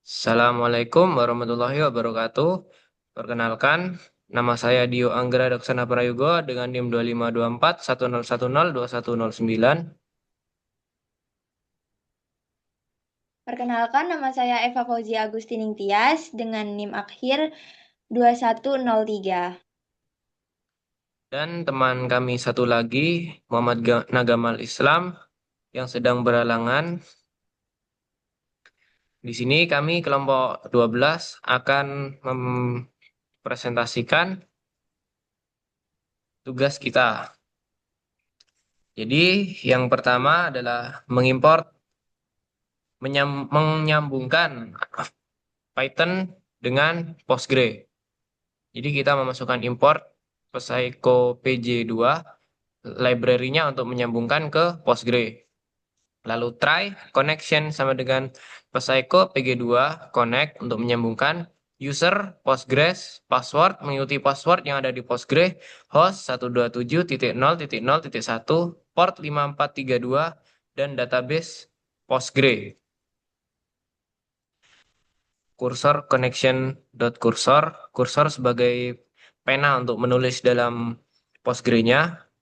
Assalamualaikum warahmatullahi wabarakatuh. Perkenalkan, nama saya Dio Anggra Daksana Prayogo dengan NIM 252410102109. Perkenalkan, nama saya Eva Fauzia Agustining Tias dengan NIM akhir 2103. Dan teman kami satu lagi, Muhammad Nagamal Islam, yang sedang berhalangan. Di sini kami kelompok 12 akan mempresentasikan tugas kita. Jadi, yang pertama adalah menyambungkan Python dengan Postgre. Jadi kita memasukkan import Psycho PJ2 library-nya untuk menyambungkan ke Postgre. Lalu try connection sama dengan Psycho PG2 connect untuk menyambungkan user Postgres password mengikuti password yang ada di Postgre host 127.0.0.1 port 5432 dan database Postgre. Cursor connection dot cursor sebagai pena untuk menulis dalam Postgre-nya.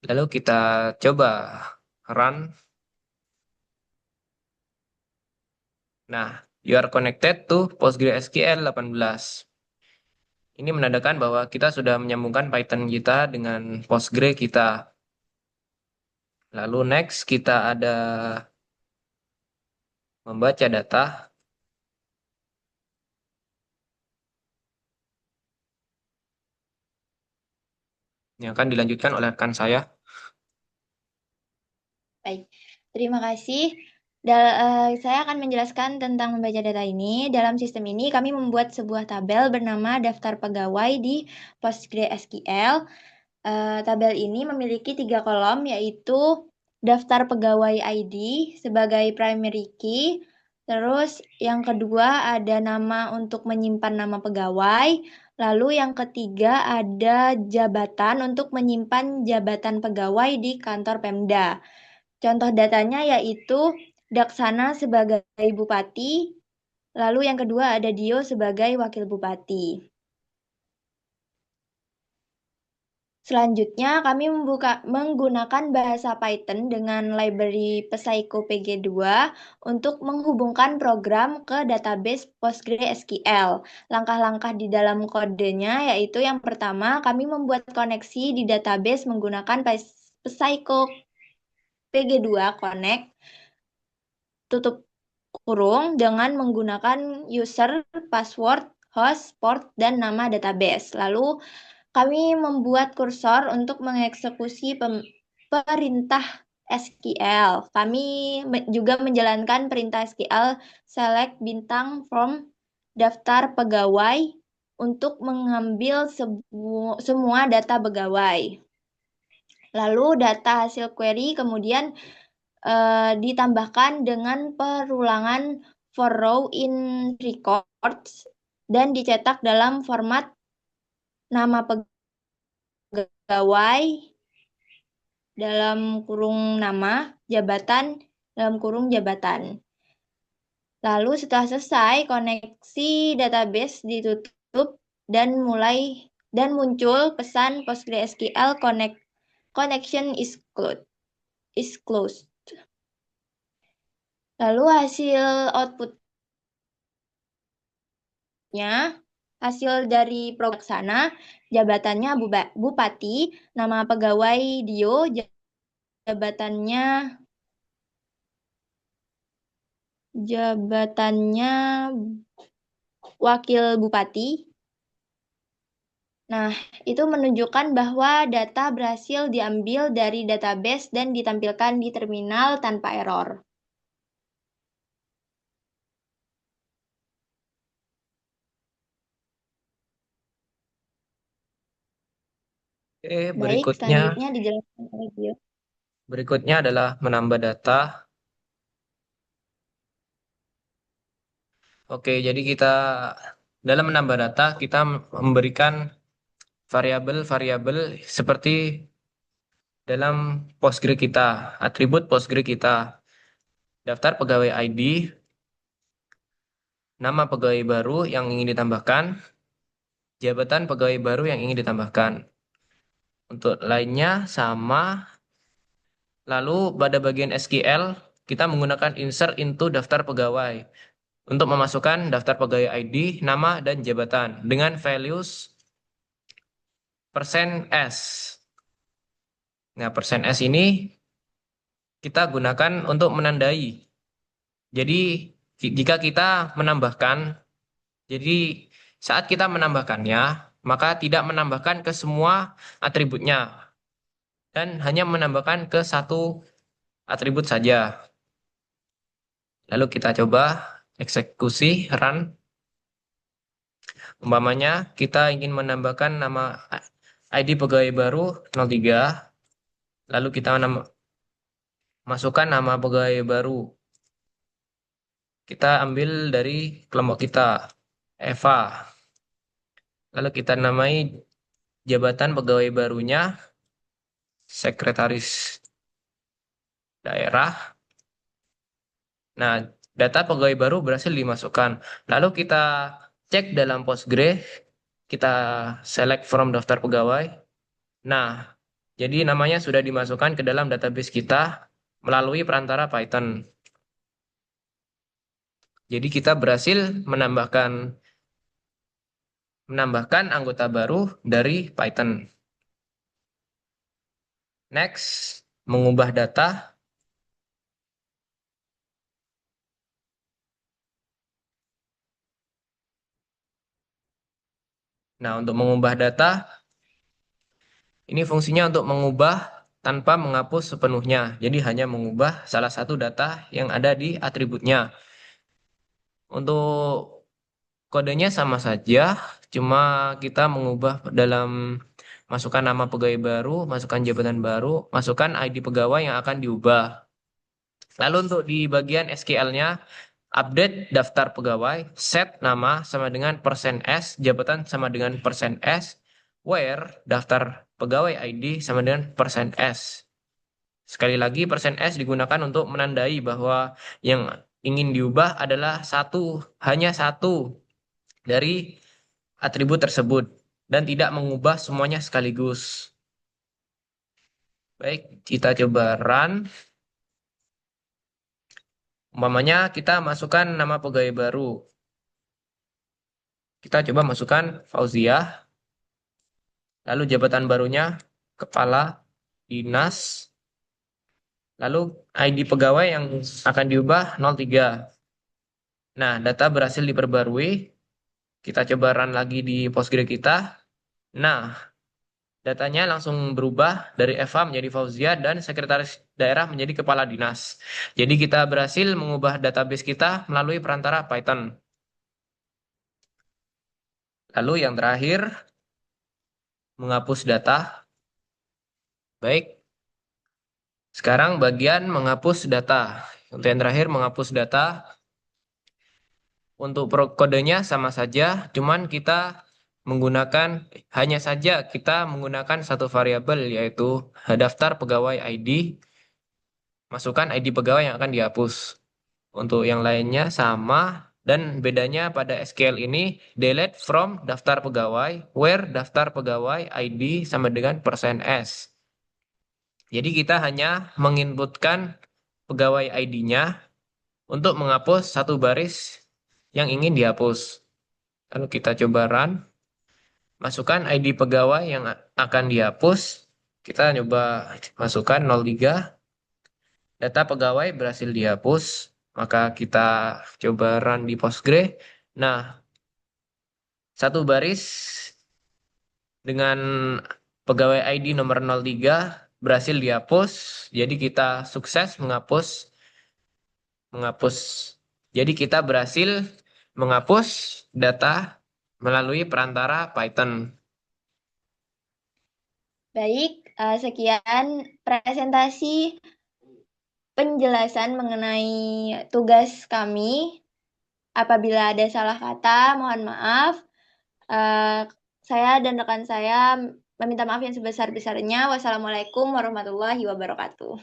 Lalu kita coba run. Nah, you are connected to PostgreSQL 18. Ini menandakan bahwa kita sudah menyambungkan Python kita dengan Postgre kita. Lalu next kita ada membaca data yang akan dilanjutkan oleh rekan saya. Baik, terima kasih. Saya akan menjelaskan tentang membaca data ini. Dalam sistem ini, kami membuat sebuah tabel bernama daftar pegawai di PostgreSQL. Tabel ini memiliki 3 kolom, yaitu daftar pegawai ID sebagai primary key. Terus yang kedua ada nama untuk menyimpan nama pegawai. Lalu yang ketiga ada jabatan untuk menyimpan jabatan pegawai di kantor Pemda. Contoh datanya yaitu Daksana sebagai bupati. Lalu yang kedua ada Dio sebagai wakil bupati. Selanjutnya, kami menggunakan bahasa Python dengan library Psycho PG2 untuk menghubungkan program ke database PostgreSQL. Langkah-langkah di dalam kodenya yaitu yang pertama, kami membuat koneksi di database menggunakan Psycho PG2 Connect, tutup kurung, dengan menggunakan user, password, host, port, dan nama database. Lalu, kami membuat kursor untuk mengeksekusi perintah SQL. Kami juga menjalankan perintah SQL select bintang from daftar pegawai untuk mengambil semua data pegawai. Lalu data hasil query kemudian ditambahkan dengan perulangan for row in records dan dicetak dalam format nama pegawai dalam kurung nama, jabatan dalam kurung jabatan. Lalu setelah selesai, koneksi database ditutup dan muncul pesan PostgreSQL connection is closed. Lalu hasil outputnya, hasil dari program sana, jabatannya bupati, nama pegawai Dio, jabatannya wakil bupati. Nah, itu menunjukkan bahwa data berhasil diambil dari database dan ditampilkan di terminal tanpa error. Oke, Baik, selanjutnya dijelaskan oleh Dio. berikutnya adalah menambah data. Oke, jadi kita dalam menambah data kita memberikan variabel-variabel seperti dalam Postgre kita, atribut Postgre kita, daftar pegawai ID, nama pegawai baru yang ingin ditambahkan, jabatan pegawai baru yang ingin ditambahkan. Untuk lainnya sama. Lalu pada bagian SQL, kita menggunakan insert into daftar pegawai untuk memasukkan daftar pegawai ID, nama, dan jabatan dengan values persen %S. Nah, persen %S ini kita gunakan untuk menandai. Jadi, jika kita menambahkan, jadi saat kita menambahkannya, maka tidak menambahkan ke semua atributnya dan hanya menambahkan ke satu atribut saja. Lalu kita coba eksekusi run. Umpamanya kita ingin menambahkan nama ID pegawai baru 03, lalu kita masukkan nama pegawai baru. Kita ambil dari kelompok kita, Eva. Lalu kita namai jabatan pegawai barunya sekretaris daerah. Nah, data pegawai baru berhasil dimasukkan. Lalu kita cek dalam Postgre, kita select from daftar pegawai. Nah, jadi namanya sudah dimasukkan ke dalam database kita melalui perantara Python. Jadi kita berhasil menambahkan anggota baru dari Python. Next, mengubah data. Nah, untuk mengubah data, ini fungsinya untuk mengubah tanpa menghapus sepenuhnya. Jadi hanya mengubah salah satu data yang ada di atributnya. Untuk kodenya sama saja, cuma kita mengubah dalam masukkan nama pegawai baru, masukkan jabatan baru, masukkan ID pegawai yang akan diubah. Lalu untuk di bagian SQL-nya, update daftar pegawai, set nama sama dengan persen %S, jabatan sama dengan persen %S, where daftar pegawai ID sama dengan persen %S. Sekali lagi persen %S digunakan untuk menandai bahwa yang ingin diubah adalah hanya satu dari atribut tersebut dan tidak mengubah semuanya sekaligus. Baik, kita coba run. Umpamanya kita masukkan nama pegawai baru. Kita coba masukkan Fauziah. Lalu jabatan barunya kepala dinas. Lalu ID pegawai yang akan diubah 03. Nah, data berhasil diperbarui. Kita coba run lagi di Postgre kita. Nah, datanya langsung berubah dari Eva menjadi Fauzia dan sekretaris daerah menjadi kepala dinas. Jadi kita berhasil mengubah database kita melalui perantara Python. Lalu yang terakhir, menghapus data. Baik, sekarang bagian menghapus data. Untuk yang terakhir, menghapus data. Untuk kodenya sama saja, cuman hanya saja kita menggunakan satu variabel yaitu daftar pegawai ID, masukkan ID pegawai yang akan dihapus. Untuk yang lainnya sama dan bedanya pada SQL ini delete from daftar pegawai where daftar pegawai ID sama dengan persen %S. Jadi kita hanya menginputkan pegawai ID-nya untuk menghapus satu baris yang ingin dihapus. Lalu kita coba run. Masukkan ID pegawai yang akan dihapus. Kita coba masukkan 03. Data pegawai berhasil dihapus. Maka kita coba run di Postgre. Nah, satu baris dengan pegawai ID nomor 03 berhasil dihapus. Jadi kita sukses menghapus. Jadi kita berhasil menghapus data melalui perantara Python. Baik, sekian presentasi penjelasan mengenai tugas kami. Apabila ada salah kata, mohon maaf. Eh, saya dan rekan saya meminta maaf yang sebesar-besarnya. Wassalamualaikum warahmatullahi wabarakatuh.